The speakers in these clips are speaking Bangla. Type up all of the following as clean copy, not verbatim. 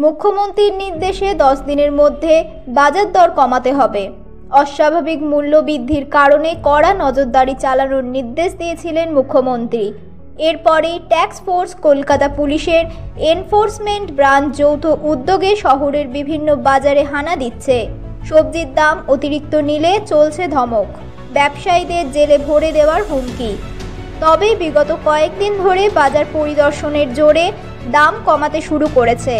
মুখ্যমন্ত্রীর নির্দেশে 10 দিনের মধ্যে বাজার দর কমাতে হবে। অস্বাভাবিক মূল্য বৃদ্ধির কারণে কড়া নজরদারি চালানোর নির্দেশ দিয়েছিলেন মুখ্যমন্ত্রী। এরপরই ট্যাক্স ফোর্স কলকাতা পুলিশের এনফোর্সমেন্ট ব্রাঞ্চ যৌথ উদ্যোগে শহরের বিভিন্ন বাজারে হানা দিচ্ছে। সবজির দাম অতিরিক্ত নিলে চলছে ধমক, ব্যবসায়ীদের জেলে ভরে দেওয়ার হুমকি। তবে বিগত কয়েকদিন ধরে বাজার পরিদর্শনের জোরে দাম কমাতে শুরু করেছে।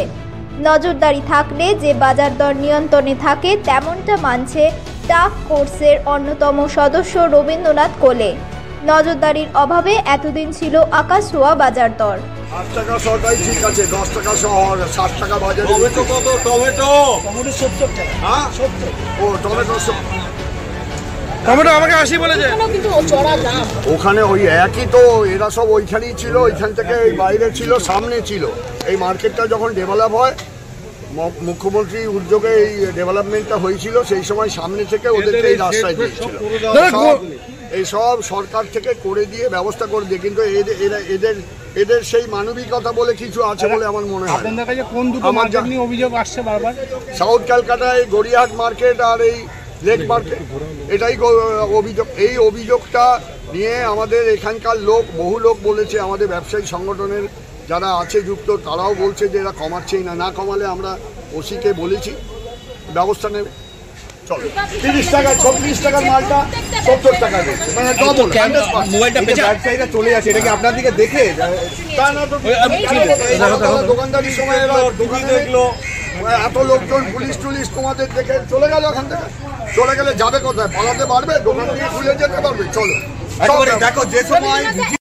নজরদারি থাকলে যে বাজার দর নিয়ন্ত্রণে থাকে তেমনটা মানছে টাস্ক ফোর্সের অন্যতম সদস্য রবীন্দ্রনাথ কোলে। নজরদারির অভাবে এতদিন ছিল আকাশ ছোঁয়া বাজার দর। 8 টাকা সরকারি ঠিক আছে, 10 টাকা শহর, 60 টাকা বাজারে। টমেটো কত? টমেটো 70 টাকা। হ্যাঁ 70। ও টমেটো আমাকে 80 বলেছে, কিন্তু চড়া দাম। ওখানে ওই একই তো, এরা সব ওইখানেই ছিল, ওইখান থেকে এই বাইরে ছিল, সামনে ছিল। এই মার্কেটটা যখন ডেভেলপ হয়, মুখ্যমন্ত্রী উদ্যোগে এই ডেভেলপমেন্টটা হয়েছিল, সেই সময় সামনে থেকে ওদেরকে এই রাস্তায় দিয়েছিল। এই সব সরকার থেকে করে দিয়ে ব্যবস্থা করে দিয়ে, কিন্তু এদের সেই মানবিকতা বলে কিছু আছে বলে আমার মনে হয়। আপনাদের কাছে কোন দুটো মার্কেট নিয়ে অভিযোগ আসছে বারবার? সাউথ ক্যালকাটায় গড়িয়াহাট মার্কেট আর এই লেক মার্কেট, এটাই অভিযোগ। এই অভিযোগটা নিয়ে আমাদের এখানকার লোক, বহু লোক বলেছে, আমাদের ব্যবসায়ী সংগঠনের যারা আছে যুক্ত, তারাও বলছে যে এরা কমাচ্ছেই না, না কমালে আমরা ওসিকে বলেছি ব্যবস্থা নেবে। চলো 30 টাকা 36 টাকার মালটা 70 টাকা দিচ্ছে, মানে ডবল। ব্যবসায়ীরা চলে আসে, এটাকে আপনার দিকে দেখে দোকানদারির সময় দোকানে দেখলো এত লোকজন, পুলিশ টুলিশ তোমাদের দেখে চলে গেল। ওখান থেকে চলে গেলে যাবে কোথায়? পালাতে পারবে? দোকান থেকে খুলে যেতে পারবে? চলো দেখো যে সময়